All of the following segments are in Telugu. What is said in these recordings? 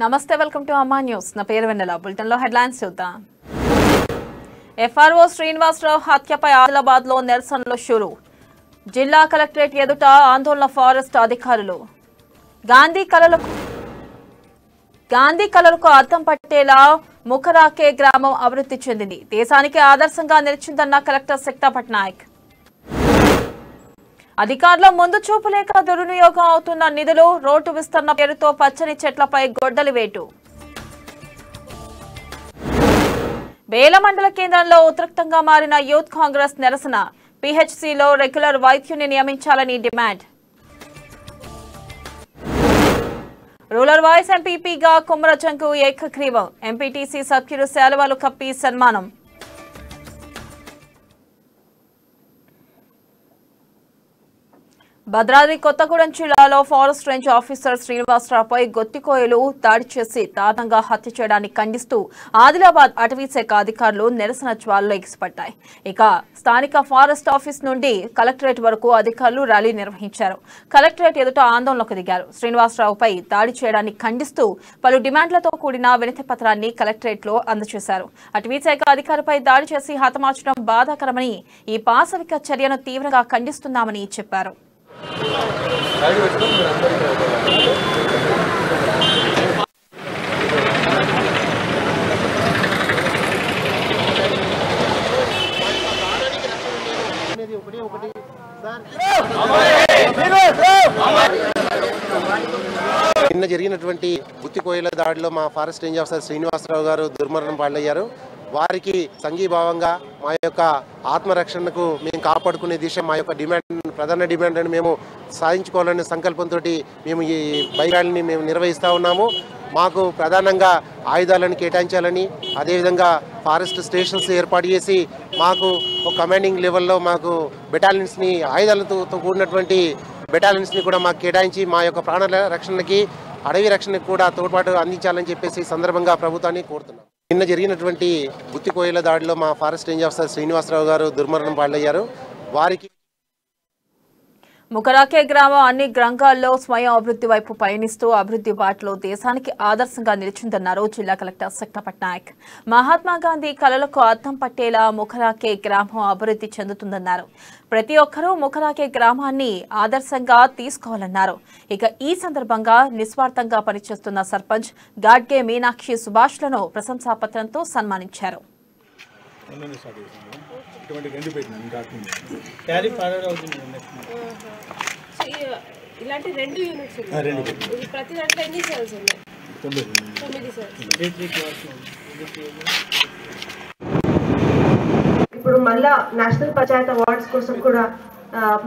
నమస్తే వెల్కమ్ టు అమ్మా న్యూస్ నా పేరు వెన్నెల బులెటిన్ లో హెడ్లైన్స్ చూద్దాం ఎఫ్ఆర్ఓ శ్రీనివాసరావు హత్యపై ఆదిలాబాద్లో నిరసనలు షురు జిల్లా కలెక్టరేట్ ఎదుట ఆందోళన ఫారెస్ట్ అధికారులు గాంధీ కలలకు అర్థం పట్టేలా ముఖరాకే గ్రామం అభివృద్ధి చెందింది దేశానికి ఆదర్శంగా నిలిచిందన్న కలెక్టర్ శక్తా పట్నాయక్ అధికారుల ముందు చూపు లేక దుర్వినియోగం అవుతున్న నిధులు రోడ్డు విస్తరణ పేరుతో పచ్చని చెట్లపై గొడ్డలి వేటు బేల మండల కేంద్రంలో ఉద్రిక్తంగా మారిన యూత్ కాంగ్రెస్ నిరసన పీహెచ్సీలో రెగ్యులర్ వైద్యుని నియమించాలని డిమాండ్ రూరల్ వాయిస్ ఎంపీపీగా కుమరజంకు ఏకగ్రీవం ఎంపీటీసీ సభ్యులు శాలువాలు కప్పి సన్మానం భద్రాద్రి కొత్తగూడెం జిల్లాలో ఫారెస్ట్ రేంజ్ ఆఫీసర్ శ్రీనివాసరావుపై గొత్తికోయలు దాడి చేసి దారుణంగా హత్య చేయడాన్ని ఖండిస్తూ ఆదిలాబాద్ అటవీ శాఖ అధికారులు నిరసన జ్వాలలో ఎగిసిపడ్డాయి. ఇక స్థానిక ఫారెస్ట్ ఆఫీస్ నుండి కలెక్టరేట్ వరకు అధికారులు ర్యాలీ నిర్వహించారు. కలెక్టరేట్ ఎదుట ఆందోళనకు దిగారు. శ్రీనివాసరావుపై దాడి చేయడాన్ని ఖండిస్తూ పలు డిమాండ్లతో కూడిన వినతి పత్రాన్ని కలెక్టరేట్ లో అందజేశారు. అటవీ శాఖ అధికారిపై దాడి చేసి హతమార్చడం బాధాకరమని ఈ పాశవిక చర్యను తీవ్రంగా ఖండిస్తున్నామని చెప్పారు. నిన్న జరిగినటువంటి గుత్తికోయల దాడిలో మా ఫారెస్ట్ రేంజ్ ఆఫీసర్ శ్రీనివాసరావు గారు దుర్మరణం పాలయ్యారు. వారికి సంఘీభావంగా మా యొక్క ఆత్మరక్షణకు మేము కాపాడుకునే దిశ మా యొక్క ప్రధాన డిమాండ్ అని మేము సాధించుకోవాలనే సంకల్పంతో మేము ఈ బైక్ ర్యాలీని మేము నిర్వహిస్తూ ఉన్నాము. మాకు ప్రధానంగా ఆయుధాలను కేటాయించాలని, అదేవిధంగా ఫారెస్ట్ స్టేషన్స్ ఏర్పాటు చేసి మాకు ఒక కమాండింగ్ లెవెల్లో మాకు బెటాలియన్స్ని ఆయుధాలతో కూడినటువంటి బెటాలియన్స్ని కూడా మాకు కేటాయించి మా యొక్క ప్రాణ రక్షణకి అడవి రక్షణకు కూడా తోడ్పాటు అందించాలని చెప్పేసి సందర్భంగా ప్రభుత్వాన్ని కోరుతున్నాం. నిన్న జరిగినటువంటి గుత్తికోయల దాడిలో మా ఫారెస్ట్ రేంజ్ ఆఫీసర్ శ్రీనివాసరావు గారు దుర్మరణం పాలయ్యారు. వారికి ముఖరాకే గ్రామం అన్ని రంగాల్లో స్వయం అభివృద్ధి వైపు పయనిస్తూ అభివృద్ధి బాటలో దేశానికి ఆదర్శంగా నిలిచిందన్నారు జిల్లా కలెక్టర్ శక్తా పట్నాయక్. మహాత్మా గాంధీ కలలకు అర్థం పట్టేలా ముఖరాకే గ్రామం అభివృద్ధి చెందుతుందన్నారు. ప్రతి ఒక్కరూ ముఖరాకే గ్రామాన్ని ఆదర్శంగా తీసుకోవాలన్నారు. ఇక ఈ సందర్భంగా నిస్వార్థంగా పనిచేస్తున్న సర్పంచ్ గాడ్గే మీనాక్షి సుభాష్లను ప్రశంసాపత్రంతో సన్మానించారు. ఇలాంటి 2 యూనిట్స్ ఉన్నాయి. ప్రతి దాంట్లో ఎన్ని సెల్స్ ఉన్నాయి? 9 సెల్స్. ఇప్పుడు మళ్ళా నేషనల్ పంచాయత్ అవార్డ్స్ కోసం కూడా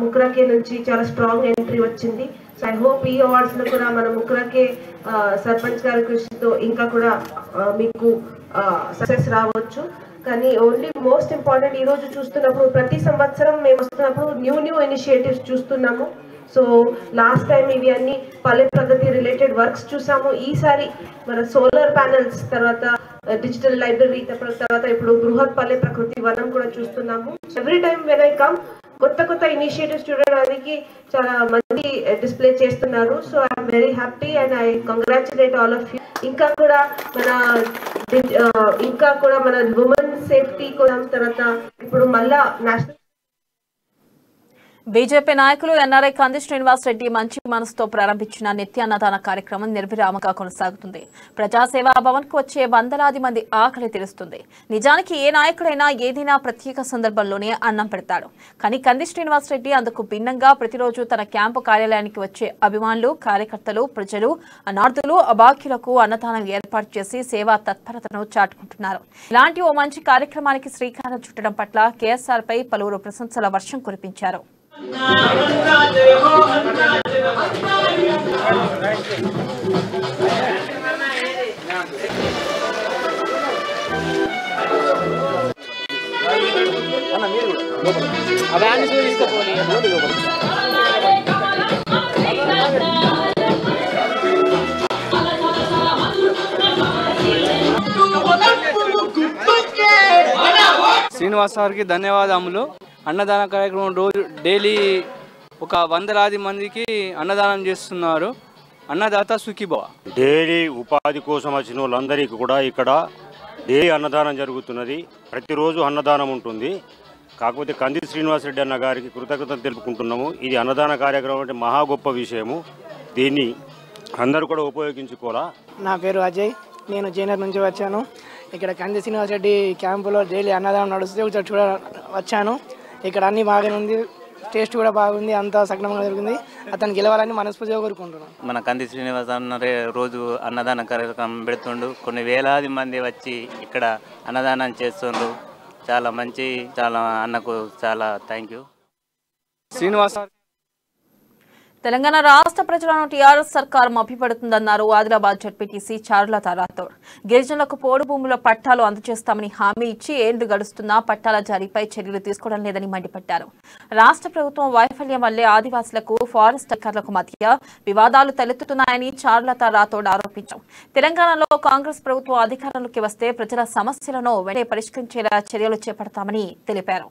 ముక్రాకే నుంచి చాలా స్ట్రాంగ్ ఎంట్రీ వచ్చింది. సో ఐ హోప్ ఈ అవార్డ్స్ లో కూడా మన ముక్రాకే సర్పంచ్ గారి కృషితో ఇంకా కూడా మీకు సక్సెస్ రావచ్చు. కానీ ఓన్లీ మోస్ట్ ఇంపార్టెంట్ ఈ రోజు చూస్తున్నప్పుడు ప్రతి సంవత్సరం మేము వస్తున్నప్పుడు న్యూ ఇనిషియేటివ్స్ చూస్తున్నాము. సో లాస్ట్ టైం ఇవి అన్ని పల్లె ప్రగతి రిలేటెడ్ వర్క్స్ చూసాము. ఈసారి మన సోలార్ ప్యానెల్స్, తర్వాత డిజిటల్ లైబ్రరీ, తర్వాత ఇప్పుడు బృహత్ పల్లె ప్రకృతి వనం కూడా చూస్తున్నాము. Every time when I come కొత్త ఇనిషియేటివ్స్ చూడడానికి చాలా మంది డిస్ప్లే చేస్తున్నారు. So I'm very happy and I congratulate all of you. ఇంకా కూడా మన ఉమెన్ సేఫ్టీ కోసం, తర్వాత ఇప్పుడు మళ్ళా నేషనల్ బీజేపీ నాయకులు ఎన్ఆర్ఐ కంది శ్రీనివాస్ రెడ్డి మంచి మనసుతో ప్రారంభించిన నిత్యాన్నదాన కార్యక్రమం నిర్విరామంగా కొనసాగుతుంది. ప్రజాసేవా భవన్ కు వచ్చే వందలాది మంది ఆకలి తీరుస్తుంది. నిజానికి ఏ నాయకుడైనా ఏదైనా ప్రత్యేక సందర్భంలోనే అన్నం పెడతాడు. కానీ కంది శ్రీనివాస్ రెడ్డి అందుకు భిన్నంగా ప్రతిరోజు తన క్యాంపు కార్యాలయానికి వచ్చే అభిమానులు, కార్యకర్తలు, ప్రజలు, అనార్థులు, అభాగ్యులకు అన్నదానం ఏర్పాటు చేసి సేవా తత్పరతను చాటుకుంటున్నారు. ఇలాంటి ఓ మంచి కార్యక్రమానికి శ్రీకారం చుట్టడం పట్ల కేఎస్ఆర్ పై పలువురు ప్రశంసల వర్షం కురిపించారు. శ్రీనివాస్ గారికి ధన్యవాదములు. అన్నదాన కార్యక్రమం రోజు డైలీ ఒక వందలాది మందికి అన్నదానం చేస్తున్నారు. అన్నదాత సుఖీభవ. డైలీ ఉపాధి కోసం వచ్చిన వాళ్ళందరికీ కూడా ఇక్కడ డైలీ అన్నదానం జరుగుతున్నది. ప్రతిరోజు అన్నదానం ఉంటుంది. కాకపోతే కంది శ్రీనివాసరెడ్డి అన్న గారికి కృతజ్ఞతలు తెలుపుకుంటున్నాము. ఇది అన్నదాన కార్యక్రమం అంటే మహా గొప్ప విషయము. దీన్ని అందరూ కూడా ఉపయోగించుకోవాలా. నా పేరు అజయ్, నేను జైనర్ నుంచి వచ్చాను. ఇక్కడ కంది శ్రీనివాసరెడ్డి క్యాంపులో డైలీ అన్నదానం నడుస్తే ఒకసారి చూడ వచ్చాను. ఇక్కడ అన్ని బాగానే ఉంది, టేస్ట్ కూడా బాగుంది, అంతా సక్రమంగా జరుగుతుంది. అతను గెలవాలని మనస్ఫూర్తిగా కోరుకుంటున్నాను. మన కంది శ్రీనివాస అన్న రోజు అన్నదాన కార్యక్రమం పెడుతుండు. కొన్ని వేలాది మంది వచ్చి ఇక్కడ అన్నదానం చేస్తుండ్రు. చాలా మంచి, చాలా అన్నకు చాలా థ్యాంక్ యూ. శ్రీనివాస తెలంగాణ రాష్ట్ర ప్రజలను టీఆర్ఎస్ సర్కార్ మభ్యపెడుతుందన్నారు ఆదిలాబాద్ జడ్పీటీసీ చారులత రాథోడ్. గిరిజనులకు పోడు భూముల పట్టాలు అందజేస్తామని హామీ ఇచ్చి ఏళ్లు గడుస్తున్నా పట్టాల జారీపై చర్యలు తీసుకోవడం లేదని మండిపడ్డారు. రాష్ట్ర ప్రభుత్వం వైఫల్యం వల్లే ఆదివాసులకు ఫారెస్ట్ అధికారులకు మధ్య వివాదాలు తలెత్తుతున్నాయని చారులత రాథోడ్ ఆరోపించారు. తెలంగాణలో కాంగ్రెస్ ప్రభుత్వం అధికారంలోకి వస్తే ప్రజల సమస్యలను వెంటనే పరిష్కరించేలా చర్యలు చేపడతామని తెలిపారు.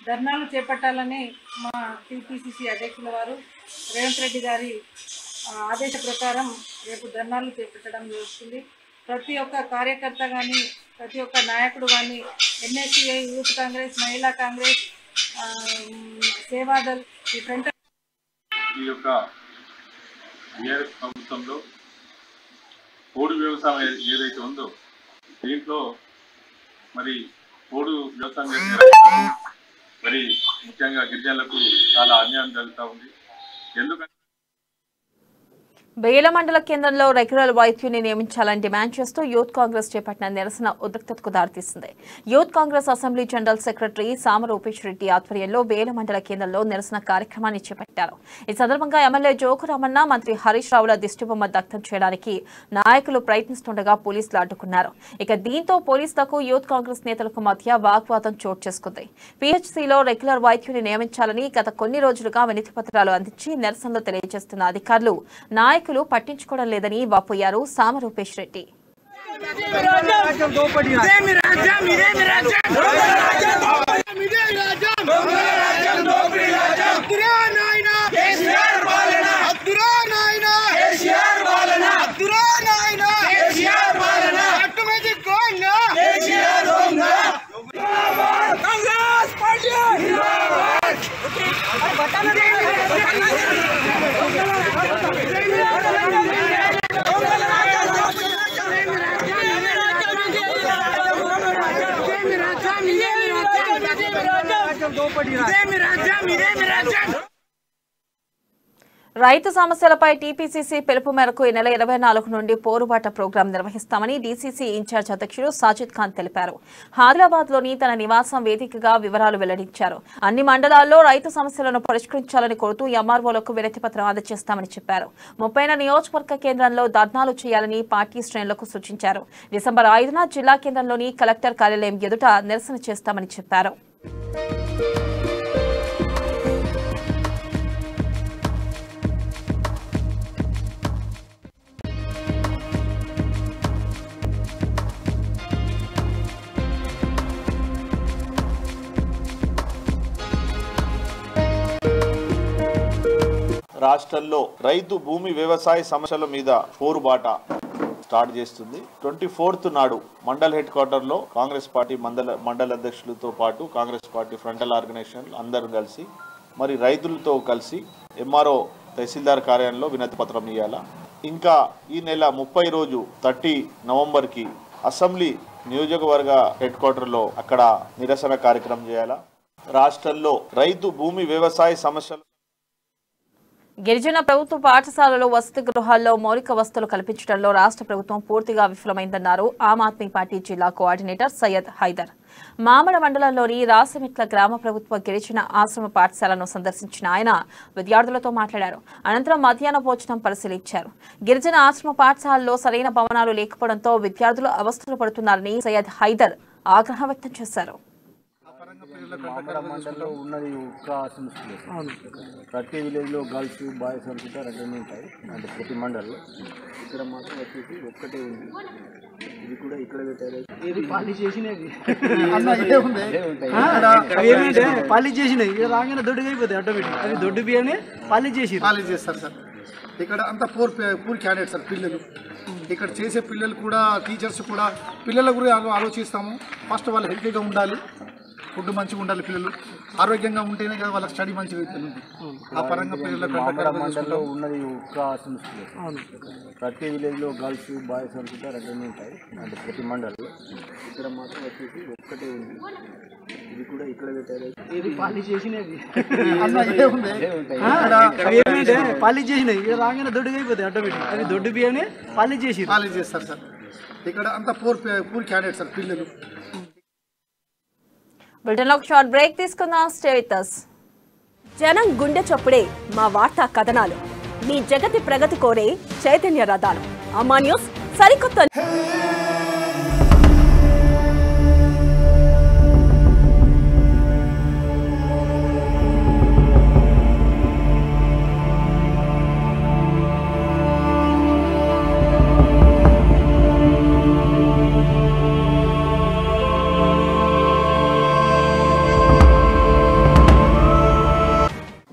ధర్నాలు చేపట్టాలని మా టీపీసీసీ అధ్యక్షుల వారు రేవంత్ రెడ్డి గారి ఆదేశ ప్రకారం రేపు ధర్నాలు చేపట్టడం జరుగుతుంది. ప్రతి ఒక్క కార్యకర్త కానీ, ప్రతి ఒక్క నాయకుడు కానీ, ఎన్ఎస్సీఐ, యూత్ కాంగ్రెస్, మహిళా కాంగ్రెస్, సేవాదల్, ఈ ఫ్రంట్ ఈ యొక్క టీఆర్ఎస్ ప్రభుత్వంలో పోడు వ్యవసాయం ఏదైతే ఉందో దీంట్లో మరి పోడు వ్యవసాయం చేసే మరి ముఖ్యంగా గిరిజనులకు చాలా అన్యాయం జరుగుతూ ఉంది. ఎందుకంటే బేల మండల కేంద్రంలో రెగ్యులర్ వైద్యుని నియమించాలని డిమాండ్ చేస్తూ యూత్ కాంగ్రెస్ చేపట్టిన నిరసన ఉద్రిక్తతకు దారితీసింది. Youth Congress assembly general secretary సామ రూపేష్ రెడ్డి ఆధ్వర్యంలో బేల మండల కేంద్రంలో నిరసన కార్యక్రమాన్ని చేపట్టారు. ఈ సందర్భంగా ఎమ్మెల్యే జోకురామన్న, మంత్రి హరీష్ రావుల దిష్టిబొమ్మ దగ్ధం చేయడానికి నాయకులు ప్రయత్నిస్తుండగా పోలీసులు అడ్డుకున్నారు. ఇక దీంతో పోలీసులకు యూత్ కాంగ్రెస్ నేతలకు మధ్య వాగ్వాదం చోటు చేసుకుంది. పీహెచ్సీలో రెగ్యులర్ వైద్యుని నియమించాలని గత కొన్ని రోజులుగా వినతి పత్రాలు అందించి నిరసనలు తెలియజేస్తున్న అధికారులు నాయకులు పట్టించుకోవడం లేదని వాపోయారు సామ రూపేష్ రెడ్డి. రైతు సమస్యలపై టీపీసీసీ పిలుపు మేరకు ఈ నెల 24 నుండి పోరుబాట ప్రోగ్రాం నిర్వహిస్తామని డీసీసీ ఇన్ఛార్జ్ అధ్యక్షుడు సాజిద్ ఖాన్ తెలిపారు. ఆదిలాబాద్లోని తన నివాసం వేదికగా వివరాలు వెల్లడించారు. అన్ని మండలాల్లో రైతు సమస్యలను పరిష్కరించాలని కోరుతూ ఎంఆర్ఓలకు వినతి పత్రం అందజేస్తామని చెప్పారు. 30న నియోజకవర్గ కేంద్రంలో ధర్నాలు చేయాలని పార్టీ శ్రేణులకు సూచించారు. డిసెంబర్ 5న జిల్లా కేంద్రంలోని కలెక్టర్ కార్యాలయం ఎదుట నిరసన చేస్తామని చెప్పారు. రాష్ట్రంలో రైతు భూమి వ్యవసాయ సమస్యల మీద పోరుబాట స్టార్ట్ చేస్తుంది. 24th నాడు మండల్ హెడ్ క్వార్టర్లో కాంగ్రెస్ పార్టీ మండల అధ్యక్షులతో పాటు కాంగ్రెస్ పార్టీ ఫ్రంటల్ ఆర్గనైజేషన్ అందరూ కలిసి మరి రైతులతో కలిసి ఎంఆర్ఓ తహసీల్దార్ కార్యాలయంలో వినతి పత్రం ఇవ్వాలా. ఇంకా ఈ నెల 30 రోజు 30 నవంబర్కి అసెంబ్లీ నియోజకవర్గ హెడ్ క్వార్టర్లో అక్కడ నిరసన కార్యక్రమం చేయాలా. రాష్ట్రంలో రైతు భూమి వ్యవసాయ సమస్యలు గిరిజన ప్రభుత్వ పాఠశాలలో వసతి గృహాల్లో మౌలిక వసతులు కల్పించడంలో రాష్ట్ర ప్రభుత్వం పూర్తిగా విఫలమైందన్నారు ఆమ్ ఆద్మీ పార్టీ జిల్లా కోఆర్డినేటర్ సయ్యద్ హైదర్. మామడ మండలంలోని రాసమిట్ల గ్రామ ప్రభుత్వ గిరిజన ఆశ్రమ పాఠశాలను సందర్శించిన ఆయన విద్యార్థులతో మాట్లాడారు. అనంతరం మధ్యాహ్న భోజనం పరిశీలించారు. గిరిజన ఆశ్రమ పాఠశాలలో సరైన భవనాలు లేకపోవడంతో విద్యార్థులు అవస్థలు పడుతున్నారని సయ్యద్ హైదర్ ఆగ్రహం వ్యక్తం చేశారు. మామూలు మండలంలో ఉన్నది ఒక్క ఆశ్రమ స్కూల్. ప్రతి విలేజ్లో గర్ల్స్ బాయ్స్ అనుకుంటా రెండు ఉంటాయి, అంటే ప్రతి మండలంలో. ఇక్కడ మాత్రం వచ్చేసి ఒక్కటే ఉంది. ఇది కూడా ఇక్కడ పెట్టారు. పాలిష్ చేసినవి పాలిష్ చేసినవి రాగానే దొడ్డుగా అయిపోతాయి ఆటోమేటిక్. అవి దొడ్డు బియ్యనే పాలిష్ చేస్తారు సార్. ఇక్కడ అంతా పూర్ క్యాండిడేట్ సార్ పిల్లలు. ఇక్కడ చేసే పిల్లలు కూడా టీచర్స్ కూడా పిల్లల గురించి ఆలోచిస్తాము. ఫస్ట్ వాళ్ళు హెల్తీగా ఉండాలి, ఫుడ్ మంచిగా ఉండాలి, పిల్లలు ఆరోగ్యంగా ఉంటేనే కదా వాళ్ళకి స్టడీ మంచిగా అవుతుంది. ఆ పరంగా పిల్లలకు మండలంలో ఉన్నది ఒక్క ఆశ్రమ స్కూల్. ప్రతి విలేజ్లో గర్ల్స్ బాయ్స్ అనుకుంటా రెండు ఉంటాయి, అంటే ప్రతి మండలంలో. ఇక్కడ మాత్రం వచ్చేసి ఒక్కటే ఉంది. ఇది కూడా ఇక్కడ పెట్టారు. పాలిష్ చేసినవి పాలిష్ చేసినవి రాగానే దొడ్డుగా అయిపోతాయి ఆటోమేటిక్. అవి దొడ్డు బియ్యనే పాలిష్ చేస్తారు సార్. ఇక్కడ అంతా పూర్ క్యాండిడేట్ సార్ పిల్లలు. బ్రిటన్లో ఒక షార్ట్ బ్రేక్ తీసుకుందాం. Stay with us. జనం గుండె చప్పుడే మా వార్తా కథనాలు, మీ జగతి ప్రగతి కోరే చైతన్య రథాలు. అమ్మా న్యూస్ సరికొత్త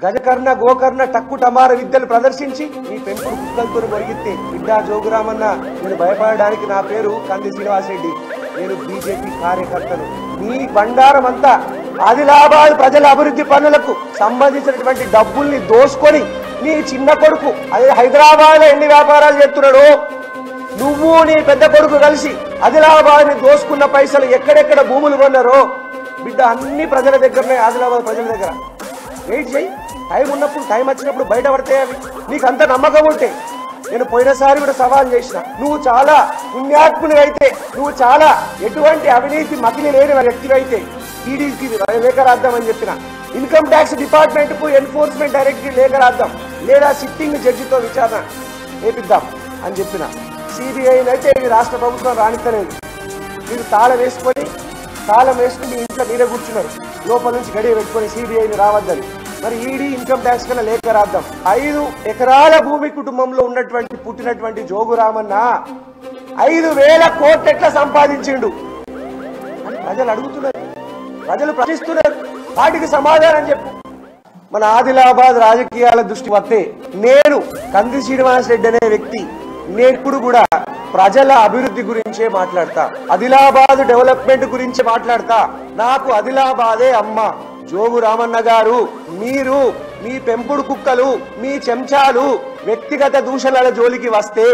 గజకర్ణ గోకర్ణ టక్కు టమార విద్యలు ప్రదర్శించి మీ పెంపుడు కుక్కలతో మొరిగితే బిడ్డ జోగురామన్న నేను భయపడడానికి నా పేరు కంది శ్రీనివాసరెడ్డి. నేను బీజేపీ కార్యకర్తను. మీ బండారం అంతా ఆదిలాబాద్ ప్రజల అభివృద్ధి పనులకు సంబంధించినటువంటి డబ్బుల్ని దోసుకొని నీ చిన్న కొడుకు అదే హైదరాబాద్ లో ఎన్ని వ్యాపారాలు చేస్తున్నాడు, నువ్వు నీ పెద్ద కొడుకు కలిసి ఆదిలాబాద్ ని దోసుకున్న పైసలు ఎక్కడెక్కడ భూములు కొన్నారో బిడ్డ అన్ని ప్రజల దగ్గరనే, ఆదిలాబాద్ ప్రజల దగ్గర. వెయిట్ చేయి, టైం ఉన్నప్పుడు టైం వచ్చినప్పుడు బయట పడతాయి అవి. నీకు అంత నమ్మకం ఉంటే నేను పోయినసారి కూడా సవాల్ చేసిన, నువ్వు చాలా పుణ్యాత్మునివైతే, నువ్వు చాలా ఎటువంటి అవినీతి మకిలి లేని వ్యక్తివైతే ఈడీకి లేఖ రాద్దామని చెప్పిన. ఇన్కమ్ ట్యాక్స్ డిపార్ట్మెంట్ కు ఎన్ఫోర్స్మెంట్ డైరెక్టరీ లేఖ రాద్దాం, లేదా సిట్టింగ్ జడ్జితో విచారణ చేపిద్దాం అని చెప్పిన. సిబిఐని అయితే ఈ రాష్ట్ర ప్రభుత్వం రానిస్తలేదు. మీరు తాళం వేసుకుని మీ ఇంట్లో మీరే కూర్చున్నారు, లోపల నుంచి గడియ పెట్టుకొని సిబిఐని రావద్దని. మరి ఈడీ ఇన్కమ్ ట్యాక్స్ కన్నా లేఖ రాద్దాం. 5 ఎకరాల భూమి కుటుంబంలో పుట్టినటువంటి జోగురామన్న 5,000 కోట్లు ఎట్లా సంపాదించిండు అని ప్రజలు అడుగుతున్నారు, ప్రజలు ప్రశ్నిస్తున్నారు. వాటికి సమాధానం చెప్పు. మన ఆదిలాబాద్ రాజకీయాల దృష్టి వస్తే నేను కంది శ్రీనివాసరెడ్డి అనే వ్యక్తి నేప్పుడు కూడా ప్రజల అభివృద్ధి గురించే మాట్లాడతా, ఆదిలాబాద్ డెవలప్మెంట్ గురించి మాట్లాడతా. నాకు ఆదిలాబాదే అమ్మ. జోగు రామన్న గారు, మీరు మీ పెంపుడు కుక్కలు, మీ చెంచాలు వ్యక్తిగత దూషణల జోలికి వస్తే,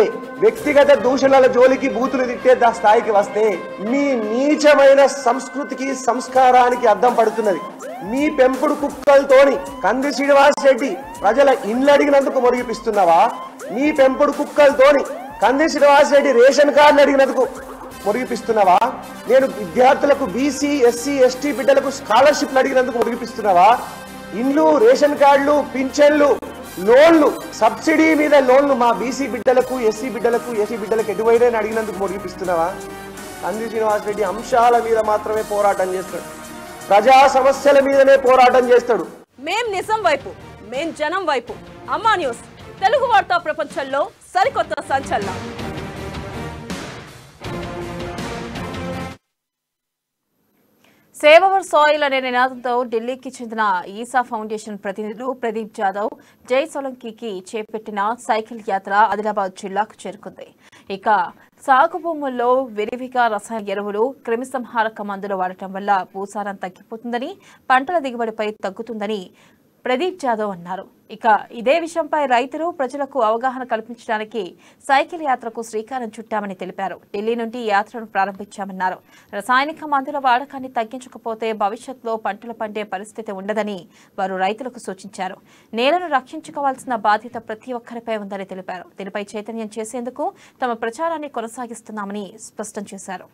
వ్యక్తిగత దూషణల జోలికి బూతులు తిట్టే స్థాయికి వస్తే మీ నీచమైన సంస్కృతికి సంస్కారానికి అద్దం పడుతున్నది. మీ పెంపుడు కుక్కలతోని కంది శ్రీనివాసరెడ్డి ప్రజల ఇండ్లు అడిగినందుకు మురిగిపిస్తున్నావా? మీ పెంపుడు కుక్కలతోని కంది శ్రీనివాసరెడ్డి రేషన్ కార్డులు అడిగినందుకు మురిగిపిస్తున్నావా? నేను విద్యార్థులకు బీసీ ఎస్సీ ఎస్టీ బిడ్డలకు స్కాలర్షిప్లు అడిగినందుకు మురిగిపిస్తున్నావా? ఇండ్లు, రేషన్ కార్డులు, పింఛన్లు, లోన్లు, సబ్సిడీ మీద లోన్లు మా బీసీ బిడ్డలకు, ఎస్సీ బిడ్డలకు, ఎస్సీ బిడ్డలకు ఎటువైనా అడిగినందుకు మురిగిపిస్తున్నావా? కంది శ్రీనివాసరెడ్డి అంశాల మీద మాత్రమే పోరాటం చేస్తాడు, ప్రజా సమస్యల మీదనే పోరాటం చేస్తాడు. మేం నిజం వైపు, మేం జనం వైపు. అమ్మా న్యూస్ తెలుగు వార్తా ప్రపంచంలో సరికొత్త సంచలనం. సేవ్ అవర్ సాయిల్ అనే నినాదంతో ఢిల్లీకి చెందిన ఈసా ఫౌండేషన్ ప్రతినిధులు ప్రదీప్ జాదవ్, జై సోలంకీకి చేపట్టిన సైకిల్ యాత్ర ఆదిలాబాద్ జిల్లాకు చేరుకుంది. ఇక సాగు భూముల్లో విరివిగా రసాయన ఎరువులు, క్రిమిసంహారక మందులు వాడటం వల్ల భూసారం తగ్గిపోతుందని, పంటల దిగుబడిపై తగ్గుతుందని ప్రదీప్ జాదవ్ అన్నారు. ఇక ఇదే విషయంపై రైతులు ప్రజలకు అవగాహన కల్పించడానికి సైకిల్ యాత్రకు శ్రీకారం చుట్టామని తెలిపారు. ఢిల్లీ నుండి యాత్రను ప్రారంభించామన్నారు. రసాయనిక మందుల వాడకాన్ని తగ్గించకపోతే భవిష్యత్తులో పంటలు పండే పరిస్థితి ఉండదని వారు రైతులకు సూచించారు. నేలను రక్షించుకోవాల్సిన బాధ్యత ప్రతి ఒక్కరిపై ఉందని తెలిపారు. దీనిపై చైతన్యం చేసేందుకు తమ ప్రచారాన్ని కొనసాగిస్తున్నామని స్పష్టం చేశారు.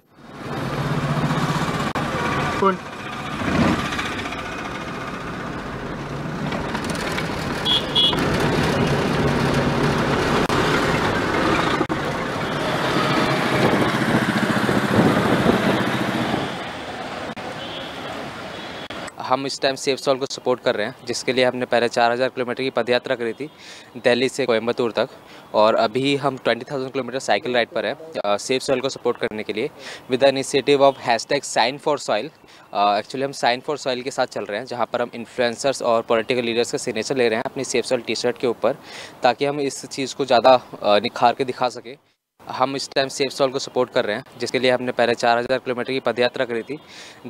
हम इस टाइम सेफ सॉल को सपोर्ट कर रहे हैं, जिसके लिए हमने पहले 4000 किलोमीटर की पदयात्रा करी थी दिल्ली से कोयम्बतूर तक, और अभी हम 20,000 किलोमीटर साइकिल राइड पर हैं सेफ सॉइल को सपोर्ट करने के लिए with the initiative of #sign for soil. Actually हम साइन4सॉइल के साथ चल रहे हैं, जहां पर हम इन्फ्लुएंसर्स और पॉलिटिकल लीडर्स का सिग्नेचर ले रहे हैं अपनी सेफ सॉइल टी शर्ट के ऊपर, ताकि हम इस चीज़ को ज़्यादा निखार के दिखा सकें। हम इस टाइम सेफ सॉइल को सपोर्ट कर रहे हैं, जिसके लिए हमने पहले 4000 किलोमीटर की पदयात्रा करी थी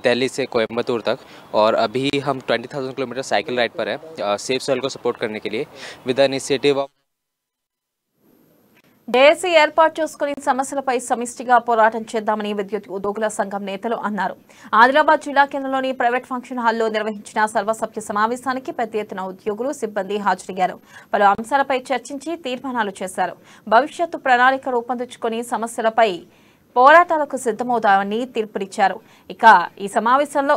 दिल्ली से कोयम्बतूर तक, और अभी हम 20,000 किलोमीटर साइकिल राइड पर हैं सेफ सॉइल को सपोर्ट करने के लिए with the initiative of JAC ఏర్పాటు చేసుకుని సమస్యలపై సమిష్టిగా పోరాటం చేద్దామని విద్యుత్ ఉద్యోగుల సంఘం నేతలు అన్నారు. ఆదిలాబాద్ జిల్లా కేంద్రంలోని ప్రైవేట్ ఫంక్షన్ హాల్లో నిర్వహించిన సర్వసభ్య సమావేశానికి పెద్ద ఎత్తున ఉద్యోగులు, సిబ్బంది హాజరయ్యారు. పలు అంశాలపై చర్చించి తీర్మానాలు చేశారు. భవిష్యత్తు ప్రణాళిక రూపొందించుకుని సమస్యలపై పోరాటాలకు సిద్ధమవుతామని తీర్పునిచ్చారు. ఇక ఈ సమావేశంలో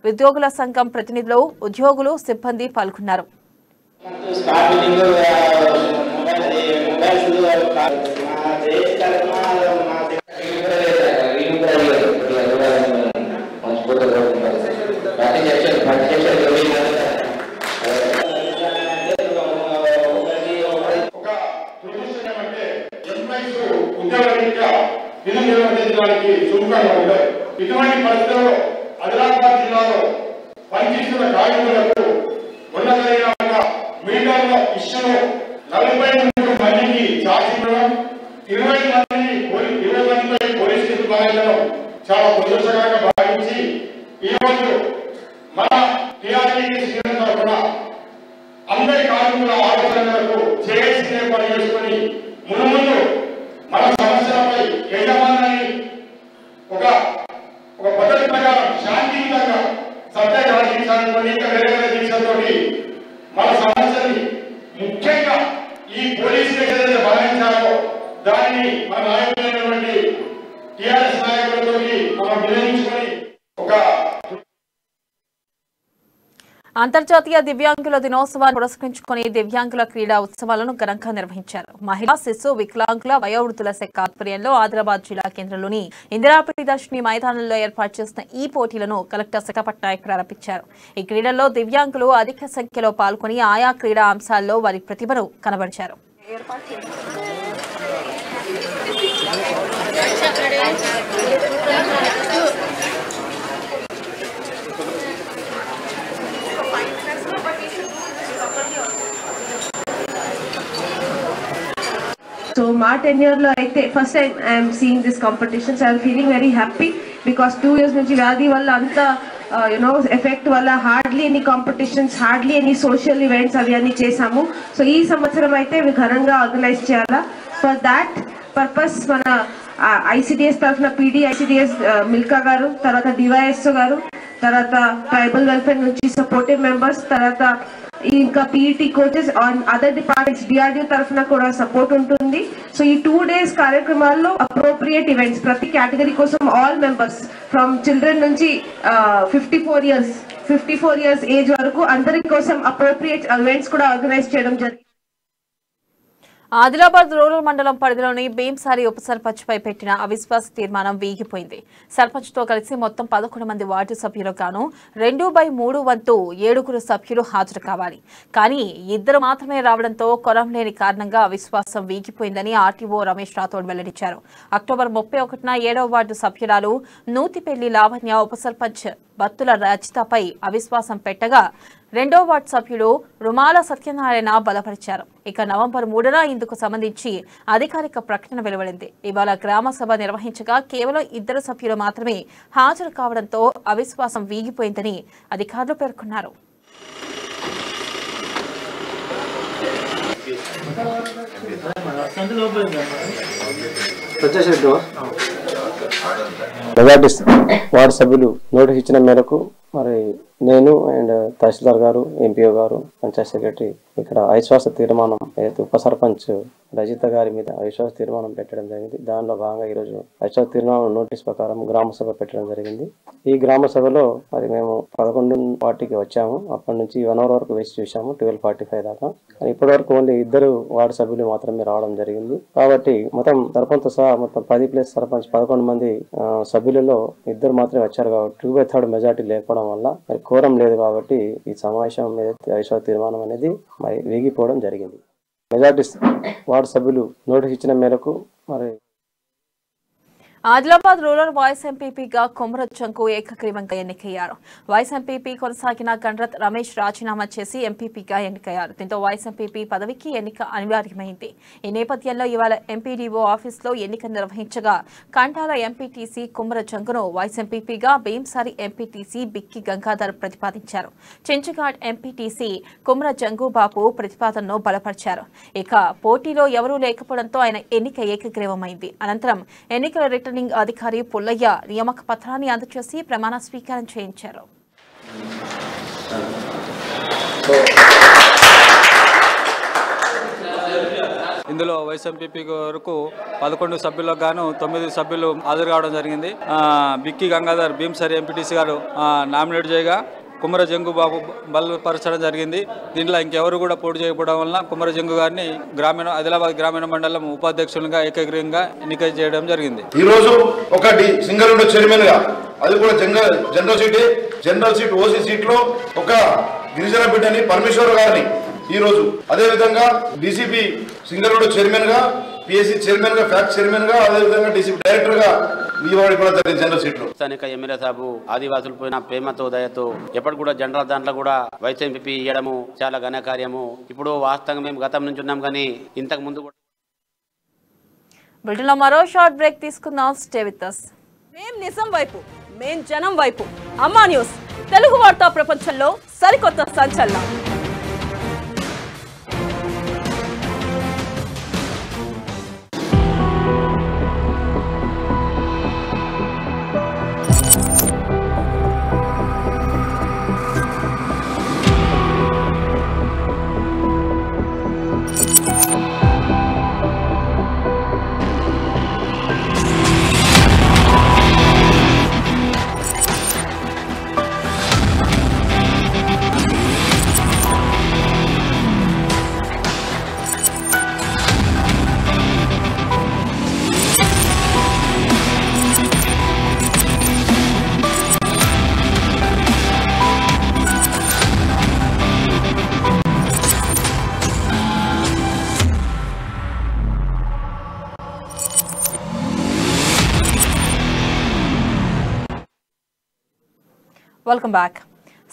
ఉద్యోగుల సంఘం ప్రతినిధులు, ఉద్యోగులు, సిబ్బంది పాల్గొన్నారు. ఇటువంటి పరిస్థితుల్లో ఆదిలాబాద్ జిల్లాలో పనిచేస్తున్న కార్మికులకు మొన్న జరిగిన మీటర్ల ఇష్యూలో 43 మందికి ఛార్జ్ ఇవ్వడం, 20 మందిపై పోలీస్ కేసులు బనాయించడం చాలా దురదృష్టకరంగా భావించి ఈరోజు మన టీఆర్టీసీ శ్రేణుల తరఫున అందరి కార్మికుల ఆలోచనలకు జేఏసీ ఏర్పాటు చేసుకుని ముందు మన సమస్యలపై యజమానాన్ని ఒక పద్ధతి ప్రకారం శాంతియుతంగా సత్యాగ్రహ దీక్షాన్ని దీక్షతో మన సమస్యని ముఖ్యంగా ఈ పోలీసు ఏదైతే బలాయించారో దానిని మన నాయకులైనటువంటి టీఆర్ఎస్ నాయకులతో మనం వినియోగించుకొని ఒక అంతర్జాతీయ దివ్యాంగుల దినోత్సవాన్ని పురస్కరించుకుని దివ్యాంగుల క్రీడా ఉత్సవాలను ఘనంగా నిర్వహించారు. మహిళా, శిశు, వికలాంగుల, వయోవృద్ధుల శాఖ ఆధ్వర్యంలో ఆదిలాబాద్ జిల్లా కేంద్రంలోని ఇందిరా ప్రియదర్శిని మైదానంలో ఏర్పాటు చేసిన ఈ పోటీలను కలెక్టర్ శిఖా పట్నాయక్ ప్రారంభించారు. ఈ క్రీడల్లో దివ్యాంగులు అధిక సంఖ్యలో పాల్గొని ఆయా క్రీడా అంశాల్లో వారి ప్రతిభను కనబరిచారు. So my tenure lo aithe first time I am seeing this competition, so I am feeling very happy because 2 years nunchi vyadi valla anta effect valla hardly any competitions, hardly any social events avi anni chesamu. So ee samvatsaram aithe vi ghananga organize cheyala. For that purpose mana ICDS tarafuna PD ICDS Milka garu, tarata DYSO garu, tarata tribal welfare nunchi supportive members, tarata ఇంకా PET coaches on other departments DRDO తరఫున కూడా సపోర్ట్ ఉంటుంది. సో ఈ 2 days కార్యక్రమాల్లో అప్రోప్రియేట్ ఈవెంట్స్ ప్రతి కేటగిరీ కోసం ఆల్ మెంబర్స్ ఫ్రమ్ చిల్డ్రన్ నుంచి 54 ఇయర్స్ ఏజ్ వరకు అందరి కోసం అప్రోప్రియేట్ ఈవెంట్స్ కూడా ఆర్గనైజ్ చేయడం జరిగింది. ఆదిలాబాద్ రూరల్ మండలం పరిధిలోని భీంసారి ఉప సర్పంచ్ పై పెట్టిన అవిశ్వాస తీర్మానం వీగిపోయింది. సర్పంచ్ తో కలిసి మొత్తం 11 మంది వార్డు సభ్యులకు గాను 2/3 వంతు 7 సభ్యులు హాజరు కావాలి. కానీ 2 మాత్రమే రావడంతో కొరం లేని కారణంగా అవిశ్వాసం వీగిపోయిందని ఆర్టీఓ రమేష్ రాథోడ్ వెల్లడించారు. అక్టోబర్ 31న 7వ వార్డు సభ్యురాలు నూతిపెల్లి లావణ్య ఉప సర్పంచ్ బత్తుల రచితపై అవిశ్వాసం పెట్టగా 2వ వార్డు సభ్యుడు రుమాల సత్యనారాయణ బలపరిచారు. ఇక నవంబర్ 3న ఇందుకు సంబంధించి అధికారిక ప్రకటన వెలువడింది. ఇవాళ గ్రామ సభ నిర్వహించగా కేవలం 2 సభ్యులు మాత్రమే హాజరు కావడంతో అవిశ్వాసం వీగిపోయిందని అధికారులు పేర్కొన్నారు. వార్డు సభ్యులు నోటీస్ ఇచ్చిన మేరకు మరి నేను అండ్ తహసీల్దార్ గారు, ఎంపీఓ గారు, పంచాయత్ సెక్రటరీ ఇక్కడ అవిశ్వాస తీర్మానం ఉప సర్పంచ్ రజిత గారి మీద అవిశ్వాస తీర్మానం పెట్టడం జరిగింది. దానిలో భాగంగా ఈరోజు అవిశ్వాస తీర్మానం నోటీస్ ప్రకారం గ్రామ సభ పెట్టడం జరిగింది. ఈ గ్రామ సభలో మరి మేము 11 వాటికి వచ్చాము. అప్పటి నుంచి 1 hour వరకు వేసి చూసాము, 12:45 దాకా. ఇప్పటి వరకు ఓన్లీ 2 వార్డు సభ్యులు మాత్రమే రావడం జరిగింది. కాబట్టి మొత్తం సర్పంచ్ సహా మొత్తం 10 ప్లస్ సర్పంచ్ 11 మంది సభ్యులలో 2 మాత్రమే వచ్చారు. కాబట్టి 2/3 మెజార్టీ లేకపోవడం లేకపోవడం వల్ల మరి కోరం లేదు కాబట్టి ఈ సమావేశం మీద అవిశ్వాస తీర్మానం అనేది మరి వీగిపోవడం జరిగింది. మెజార్టీ వార్డు సభ్యులు నోటీస్ ఇచ్చిన మేరకు మరి ఆదిలాబాద్ రూరల్ వైస్ ఎంపీపీగా కొమరత్ జంగు ఏకగ్రీవంగా ఎన్నికయ్యారు. వైస్ ఎంపీపీ కొనసాగిన గండ్రత్ రమేష్ రాజీనామా చేసి ఎంపీపీగా ఎన్నికయ్యారు. దీంతో వైస్ ఎంపీపీ పదవికి ఎన్నిక అనివార్యమైంది. ఈ నేపథ్యంలో ఇవాళ ఎంపీడీఓ ఆఫీసులో ఎన్నిక నిర్వహించగా కంటాల ఎంపీటీసీ కొమరత్ జంగును వైస్ ఎంపీపీగా భీంసారి ఎంపీటీసీ బిక్కి గంగాధర్ ప్రతిపాదించారు. చెంచుఘాట్ ఎంపీటీసీ కొమరత్ జంగు బాబు ప్రతిపాదనను బలపరిచారు. ఇక పోటీలో ఎవరూ లేకపోవడంతో ఆయన ఎన్నిక ఏకగ్రీవమైంది. అనంతరం ఎన్నికల రిటర్నింగ్ అధికారి పుల్లయ్య నియామక పత్రాన్ని అందజేసి ప్రమాణ స్వీకారం చేయించారు. ఇందులో వైస్ ఎంపీపీ వరకు 11 సభ్యులకు గాను 9 సభ్యులు హాజరు కావడం జరిగింది. బిక్కి గంగాధర్ భీంసారి ఎంపీటీసీ గారు నామినేట్ చేయగా కుమర జంగు బాబు బలపరచడం జరిగింది. దీంట్లో ఇంకెవరు కూడా పోటీ చేయకపోవడం వలన కుమర జంగు గారిని ఆదిలాబాద్ గ్రామీణ మండలం ఉపాధ్యక్షులుగా ఏకగ్రీవంగా ఎన్నిక చేయడం జరిగింది. ఈ రోజు ఒకటి సింగల్ విండో చైర్మన్ గా, అది కూడా జనరల్ సీట్ ఓసీ సీట్ లో ఒక గిరిజన బిడ్డని పరమేశ్వర గారిని ఈ రోజు, అదే విధంగా డీసీపీ సింగల్ విండో చైర్మన్ గా, పిఎస్సీ చైర్మన్ గా, ఫ్యాక్ట్ చైర్మన్ గా, అదే విధంగా డీసీపీ డైరెక్టర్ గా జనరల్ సీట్లు. స్థానిక ఎమ్మెల్యే సాబు ఆదివాసులు పోయిన ప్రేమతో దయతో ఎప్పటి కూడా జనరల్ దాంట్లో కూడా వైస్ ఎంపీ ఇవ్వడము చాలా ఘనకార్యము. ఇప్పుడు వాస్తవంగా మేము గతం నుంచి ఉన్నాం కానీ ఇంతకు ముందు కూడా. బులెటిన్లో మరో షార్ట్ బ్రేక్ తీసుకుందాం. Stay with us. మేం నిజం వైపు, మేం జనం వైపు. అమ్మా న్యూస్ తెలుగు వార్తా ప్రపంచంలో సరికొత్త సంచలనం. Welcome back.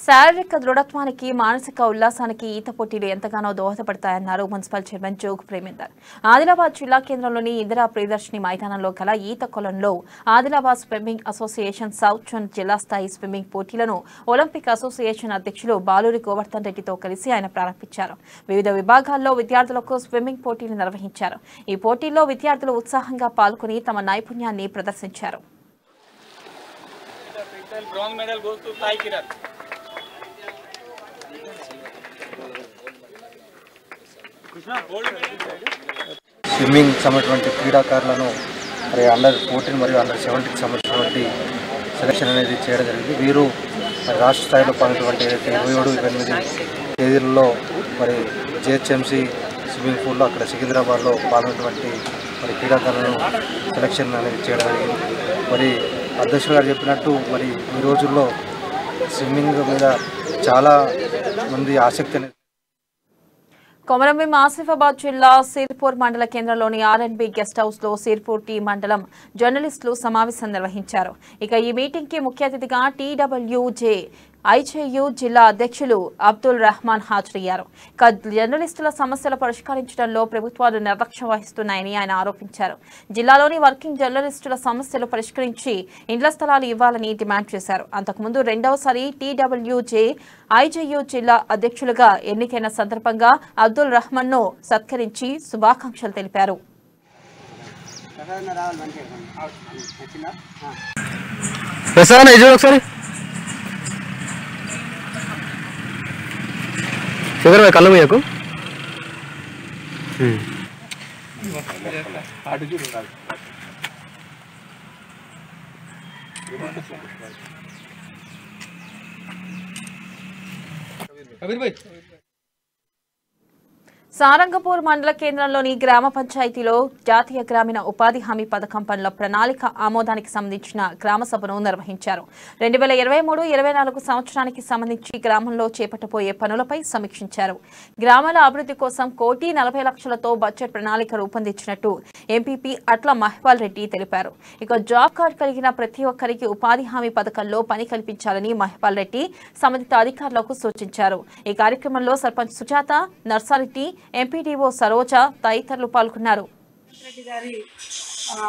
శారీరక దృఢత్వానికి, మానసిక ఉల్లాసానికి ఈత పోటీలు ఎంతగానో దోహదపడతాయన్నారు మున్సిపల్ చైర్మన్ జోగు ప్రేమేందర్. ఆదిలాబాద్ జిల్లా కేంద్రంలోని ఇందిరా ప్రియదర్శిని మైదానంలో గల ఈత కొలంలో Adilabad swimming association south zone జిల్లా స్థాయి స్విమ్మింగ్ పోటీలను ఒలింపిక్ అసోసియేషన్ అధ్యక్షులు బాలూరి గోవర్ధన్ రెడ్డితో కలిసి ఆయన ప్రారంభించారు. వివిధ విభాగాల్లో విద్యార్థులకు స్విమ్మింగ్ పోటీలు నిర్వహించారు. ఈ పోటీల్లో విద్యార్థులు ఉత్సాహంగా పాల్గొని తమ నైపుణ్యాన్ని ప్రదర్శించారు. స్విమ్మింగ్ సంబంధించినటువంటి క్రీడాకారులను మరి అండర్ 14 మరియు అండర్ 17కి సంబంధించినటువంటి సెలక్షన్ అనేది చేయడం జరిగింది. వీరు మరి రాష్ట్ర స్థాయిలో పాల్గొన్నటువంటి ఏదైతే 27-28 తేదీలలో మరి జిహెచ్ఎంసీ స్విమ్మింగ్ పూల్లో అక్కడ సికింద్రాబాద్లో పాల్గొన్నటువంటి మరి క్రీడాకారులను సెలక్షన్ అనేది చేయడం జరిగింది. మరి అధ్యక్షులు గారు చెప్పినట్టు మరి ఈ రోజుల్లో స్విమ్మింగ్ మీద చాలా మంది ఆసక్తి అనేది. కొమరంభీం ఆసిఫాబాద్ జిల్లా సిర్పూర్ మండల కేంద్రంలోని ఆర్ఎండ్బి గెస్ట్ హౌస్ లో సిర్పూర్ టీ మండలం జర్నలిస్టులు సమావేశం నిర్వహించారు. ఇక ఈ మీటింగ్ కి ముఖ్య అతిథిగా టీడబ్ల్యూజే ఐజేయు జిల్లా అధ్యక్షులు అబ్దుల్ రెహమాన్ హాజరయ్యారు. జర్నలిస్టుల సమస్యలు పరిష్కరించడంలో ప్రభుత్వాలు నిర్లక్ష్యం వహిస్తున్నాయని ఆయన ఆరోపించారు. జిల్లాలోని వర్కింగ్ జర్నలిస్టుల సమస్యలు పరిష్కరించి ఇండ్ల స్థలాలు ఇవ్వాలని డిమాండ్ చేశారు. అంతకుముందు రెండవసారి టీడబ్ల్యూజే ఐజేయు జిల్లా అధ్యక్షులుగా ఎన్నికైన సందర్భంగా అబ్దుల్ రెహమాన్ ను సత్కరించి శుభాకాంక్షలు తెలిపారు. కళ్ళు పోయకు సారంగపూర్ మండల కేంద్రంలోని గ్రామ పంచాయతీలో జాతీయ గ్రామీణ ఉపాధి హామీ పథకం పనుల ప్రణాళిక ఆమోదానికి సంబంధించిన గ్రామ సభను నిర్వహించారు. 2023-24 సంవత్సరానికి సంబంధించి గ్రామంలో చేపట్టబోయే పనులపై సమీక్షించారు. గ్రామాల అభివృద్ధి కోసం 1,40,00,000తో బడ్జెట్ ప్రణాళిక రూపొందించినట్టు ఎంపీపీ అట్ల మహిపాల్ రెడ్డి తెలిపారు. ఇక జాబ్ కార్డు కలిగిన ప్రతి ఒక్కరికి ఉపాధి హామీ పథకంలో పని కల్పించాలని మహిపాల్ రెడ్డి సంబంధిత అధికారులకు సూచించారు. ఈ కార్యక్రమంలో సర్పంచ్ సుజాత, నర్సారెడ్డి, ఎంపీడీఓ సరోజ తదితరులు పాల్గొన్నారు. రెడ్డి గారి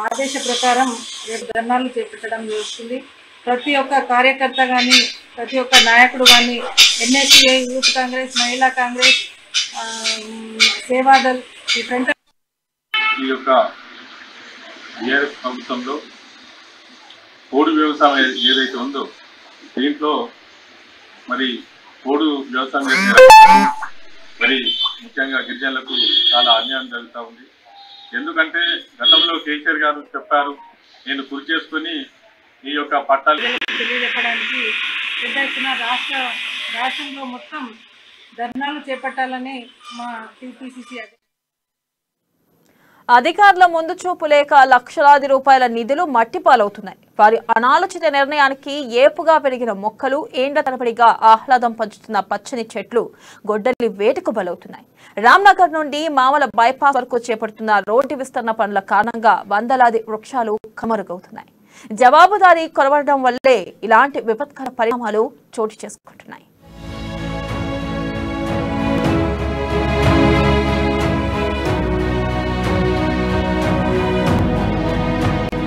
ఆదేశ ప్రకారం రేపు ధర్నాలు చేపట్టడం జరుగుతుంది. ప్రతి ఒక్క కార్యకర్త కానీ, ప్రతి ఒక్క నాయకుడు కానీ, ఎన్ఎస్సీఐ, యూత్ కాంగ్రెస్, మహిళా కాంగ్రెస్, సేవాదల్, ఈ ఫ్రంట్ ఈ యొక్క బీఆర్ఎస్ ప్రభుత్వంలో పోడు వ్యవసాయం ఏదైతే ఉందో దీంట్లో మరి పోడు వ్యవసాయం మరి ముఖ్యంగా గిరిజనులకు చాలా అన్యాయం జరుగుతూ ఉంది. ఎందుకంటే గతంలో కేసీఆర్ గారు చెప్పారు, నేను కృషి చేసుకుని ఈ యొక్క పట్టాలు తెలియజెప్పడానికి పెద్ద ఎత్తున రాష్ట్రంలో మొత్తం ధర్నాలు చేపట్టాలని మా టీపీసీసీ అధికారుల ముందు చూపు లేక లక్షలాది రూపాయల నిధులు మట్టిపాలవుతున్నాయి. వారి అనాలోచిత నిర్ణయానికి ఏపుగా పెరిగిన మొక్కలు, ఏండ్ల తరబడిగా ఆహ్లాదం పంచుతున్న పచ్చని చెట్లు గొడ్డలి వేటుకు బలవుతున్నాయి. రామ్నగర్ నుండి మామల బైపాస్ వరకు చేపడుతున్న రోడ్డు విస్తరణ పనుల కారణంగా వందలాది వృక్షాలు కమరుగవుతున్నాయి. జవాబుదారీ కొరవడం వల్లే ఇలాంటి విపత్కర పరిణామాలు చోటు చేసుకుంటున్నాయి.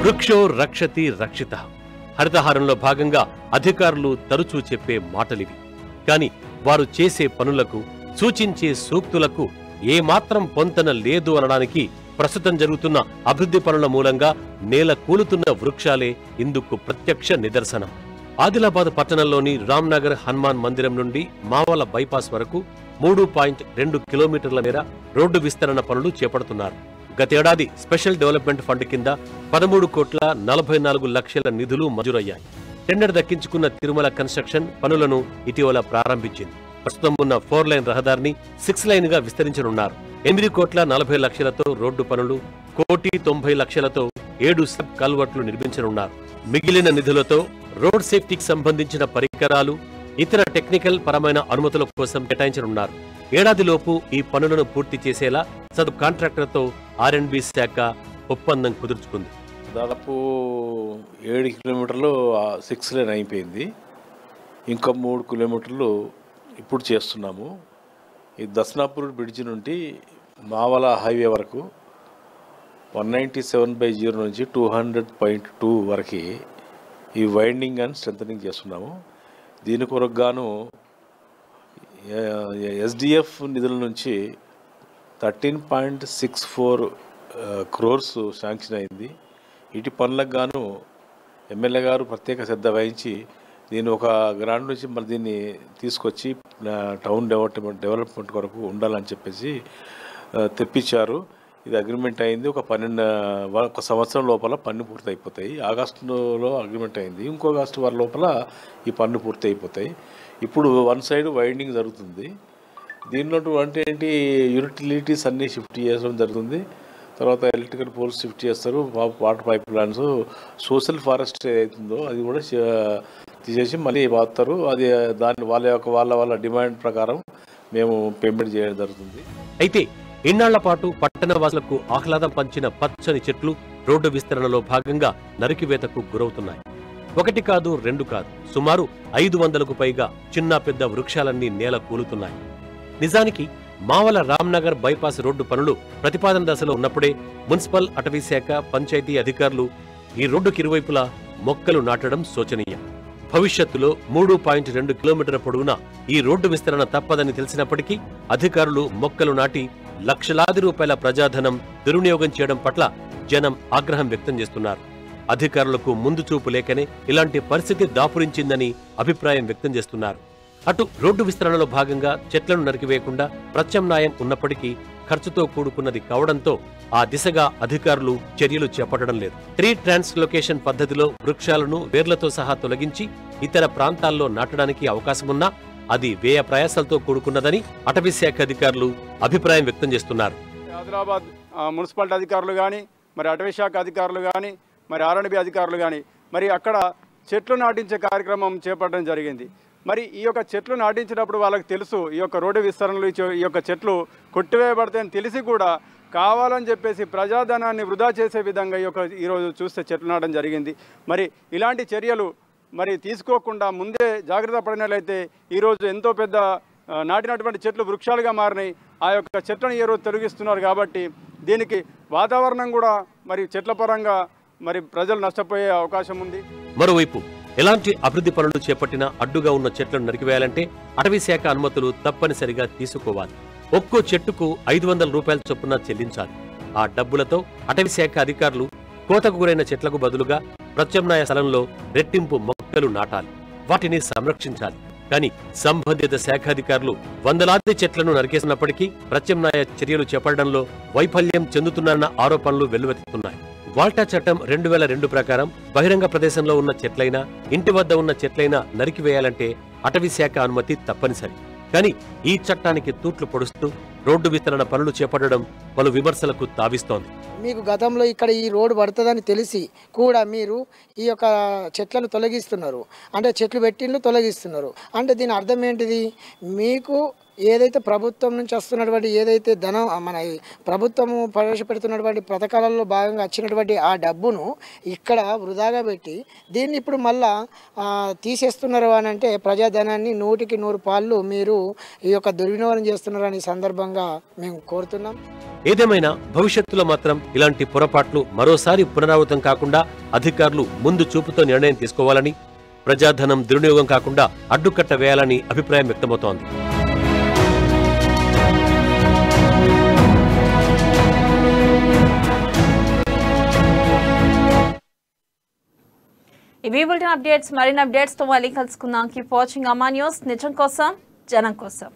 వృక్షో రక్షతి రక్షిత. హరితహారంలో భాగంగా అధికారులు తరచూ చెప్పే మాటలివి. కాని వారు చేసే పనులకు, సూచించే సూక్తులకు ఏమాత్రం పొంతన లేదు అనడానికి ప్రస్తుతం జరుగుతున్న అభివృద్ధి పనుల మూలంగా నేల కూలుతున్న వృక్షాలే ఇందుకు ప్రత్యక్ష నిదర్శనం. ఆదిలాబాద్ పట్టణంలోని రామ్నగర్ హనుమాన్ మందిరం నుండి మావల బైపాస్ వరకు 3.2 కిలోమీటర్ల మేర రోడ్డు విస్తరణ పనులు చేపడుతున్నారు. గతేడాది స్పెషల్ డెవలప్మెంట్ ఫండ్ కింద 13,44,00,000 నిధులు మంజూరయ్యాయి. టెండర్ దక్కించుకున్న తిరుమల కన్స్ట్రక్షన్ పనులను ఇటీవల ప్రారంభించింది. ప్రస్తుతం ఉన్న 4 లైన్ రహదారిని 6 లైన్ గా విస్తరించనున్నారు. 8,40,00,000తో రోడ్డు పనులు, 1,90,00,000తో 7 సబ్ కల్వర్ట్లు నిర్మించనున్నారు. మిగిలిన నిధులతో రోడ్ సేఫ్టీకి సంబంధించిన పరికరాలు, ఇతర టెక్నికల్ పరమైన అనుమతుల కోసం కేటాయించనున్నారు. ఏడాదిలోపు ఈ పనులను పూర్తి చేసేలా సబ్ కాంట్రాక్టర్తో R&B శాఖ ఒప్పందం కుదుర్చుకుంది. దాదాపు 7 కిలోమీటర్లు 6 లైన్ అయిపోయింది. ఇంకా 3 కిలోమీటర్లు ఇప్పుడు చేస్తున్నాము. ఈ దస్నాపూర్ బ్రిడ్జి నుండి మావల హైవే వరకు 197/0 నుంచి 200.2 వరకు ఈ వైండింగ్ అండ్ స్ట్రెంథనింగ్ చేస్తున్నాము. దీని కొరకు గాను SDF నిధుల నుంచి 13.64 crores శాంక్షన్ అయింది. ఇటు పనులకు గాను ఎమ్మెల్యే గారు ప్రత్యేక శ్రద్ధ వహించి దీన్ని ఒక గ్రాంట్ నుంచి మళ్ళీ దీన్ని తీసుకొచ్చి టౌన్ డెవలప్మెంట్ కొరకు ఉండాలని చెప్పేసి తెప్పించారు. ఇది అగ్రిమెంట్ అయింది. ఒక సంవత్సరం లోపల పన్ను పూర్తి అయిపోతాయి. ఆగస్టులో అగ్రిమెంట్ అయింది. ఇంకో ఆగస్టు వారి లోపల ఈ పన్ను పూర్తి అయిపోతాయి. ఇప్పుడు వన్ సైడ్ వైండింగ్ జరుగుతుంది. దీనిలో అంటే ఏంటి, యూటిలిటీస్ అన్నీ షిఫ్ట్ చేయడం జరుగుతుంది. తర్వాత ఎలక్ట్రికల్ పోల్స్ షిఫ్ట్ చేస్తారు. Water pipe lines, social forest ఏదైతుందో అది కూడా తీసేసి మళ్ళీ వాస్తారు. అది దాన్ని వాళ్ళ డిమాండ్ ప్రకారం మేము పేమెంట్ చేయడం జరుగుతుంది. అయితే ఇన్నాళ్ల పాటు పట్టణవాసులకు ఆహ్లాదం పంచిన పచ్చని చెట్లు రోడ్డు విస్తరణలో భాగంగా నరికివేతకు గురవుతున్నాయి. 1 కాదు 2 కాదు, సుమారు 500కు పైగా చిన్న పెద్ద వృక్షాలన్నీ నేల కూలుతున్నాయి. నిజానికి మావల రామ్నగర్ బైపాస్ రోడ్డు పనులు ప్రతిపాదన దశలో ఉన్నప్పుడే మున్సిపల్, అటవీ శాఖ, పంచాయతీ అధికారులు ఈ రోడ్డుకి ఇరువైపులా మొక్కలు నాటడం శోచనీయం. భవిష్యత్తులో 3.2 కిలోమీటర్ల పొడవునా ఈ రోడ్డు విస్తరణ తప్పదని తెలిసినప్పటికీ అధికారులు మొక్కలు నాటి లక్షలాది రూపాయల ప్రజాధనం దుర్వినియోగం చేయడం పట్ల జనం ఆగ్రహం వ్యక్తం చేస్తున్నారు. అధికారులకు ముందు చూపు లేకనే ఇలాంటి పరిస్థితి దాపురించిందని అభిప్రాయం వ్యక్తం చేస్తున్నారు. అటు రోడ్డు విస్తరణలో భాగంగా చెట్లను నరికివేయకుండా ప్రత్యామ్నాయం ఉన్నప్పటికీ ఖర్చుతో కూడుకున్నది కావడంతో ఆ దిశగా అధికారులు చర్యలు చేపట్టడం లేదు. 3 ట్రాన్స్లొకేషన్ పద్ధతిలో వృక్షాలను వేర్లతో సహా తొలగించి ఇతర ప్రాంతాల్లో నాటడానికి అవకాశమున్నా అది వ్యయ ప్రయాసాలతో కూడుకున్నదని అటవీ శాఖ అధికారులు అభిప్రాయం వ్యక్తం చేస్తున్నారు. ఆదిలాబాద్ మున్సిపాలిటీ అధికారులు కానీ, మరి అటవీ శాఖ అధికారులు కానీ, మరి R&B అధికారులు కానీ మరి అక్కడ చెట్లు నాటించే కార్యక్రమం చేపట్టడం జరిగింది. మరి ఈ యొక్క చెట్లు నాటించినప్పుడు వాళ్ళకి తెలుసు ఈ యొక్క రోడ్డు విస్తరణలు ఈ యొక్క చెట్లు కొట్టివేయబడతాయని తెలిసి కూడా కావాలని చెప్పేసి ప్రజాధనాన్ని వృధా చేసే విధంగా ఈరోజు చూస్తే చెట్లు నాటడం జరిగింది. మరి ఇలాంటి చర్యలు మరి తీసుకోకుండా ముందే జాగ్రత్త పడినట్లయితే ఈరోజు ఎంతో పెద్ద నాటినటువంటి చెట్లు వృక్షాలుగా మారినాయి. ఆ యొక్క చెట్లను ఈరోజు తొలగిస్తున్నారు కాబట్టి దీనికి వాతావరణం కూడా మరి చెట్ల పరంగా మరి ప్రజలు నష్టపోయే అవకాశం ఉంది. మరోవైపు ఎలాంటి అభివృద్ధి పనులు చేపట్టినా అడ్డుగా ఉన్న చెట్లను నరికివేయాలంటే అటవీ శాఖ అనుమతులు తప్పనిసరిగా తీసుకోవాలి. ఒక్కో చెట్టుకు 500 రూపాయల చొప్పున చెల్లించాలి. ఆ డబ్బులతో అటవీ శాఖ అధికారులు కోతకు గురైన చెట్లకు బదులుగా ప్రత్యామ్నాయ స్థలంలో రెట్టింపు మొక్కలు నాటాలి, వాటిని సంరక్షించాలి. కానీ సంబంధిత శాఖాధికారులు వందలాది చెట్లను నరికేసినప్పటికీ ప్రత్యామ్నాయ చర్యలు చేపట్టడంలో వైఫల్యం చెందుతున్నారన్న ఆరోపణలు వెల్లువెత్తుతున్నాయి. వాల్టా చట్టం 2002 ప్రకారం బహిరంగ ప్రదేశంలో ఉన్న చెట్లైనా, ఇంటి వద్ద ఉన్న చెట్లైనా నరికివేయాలంటే అటవీ శాఖ అనుమతి తప్పనిసరి. కానీ ఈ చట్టానికి తూట్లు పొడుస్తూ రోడ్డు విస్తరణ పనులు చేపట్టడం పలు విమర్శలకు తావిస్తోంది. మీకు గతంలో ఇక్కడ ఈ రోడ్డు పడుతుందని తెలిసి కూడా మీరు ఈ యొక్క చెట్లను తొలగిస్తున్నారు, అంటే చెట్లు పెట్టిండ్లు తొలగిస్తున్నారు. అంటే దీని అర్థం ఏంటిది? మీకు ఏదైతే ప్రభుత్వం నుంచి వస్తున్నటువంటి ఏదైతే ధనం మన ప్రభుత్వము ప్రవేశపెడుతున్నటువంటి పథకాలలో భాగంగా వచ్చినటువంటి ఆ డబ్బును ఇక్కడ వృధాగా పెట్టి దీన్ని ఇప్పుడు మళ్ళా తీసేస్తున్నారు అని అంటే ప్రజాధనాన్ని 100కి 100 పాళ్ళు మీరు ఈ యొక్క దుర్వినియోగం చేస్తున్నారని సందర్భంగా మేము కోరుతున్నాం. ఏదేమైనా భవిష్యత్తులో మాత్రం ఇలాంటి పొరపాట్లు మరోసారి పునరావృతం కాకుండా అధికారులు ముందు చూపుతో నిర్ణయం తీసుకోవాలని, ప్రజాధనం దుర్వినియోగం కాకుండా అడ్డుకట్ట వేయాలని అభిప్రాయం వ్యక్తమవుతోంది. ఇవి బులెటిన్ అప్డేట్స్. మరిన్ని అప్డేట్స్ తో మళ్ళీ కలుసుకుందాం. కీప్ వాచింగ్ అమ్మా న్యూస్. నిజం కోసం, జనం కోసం.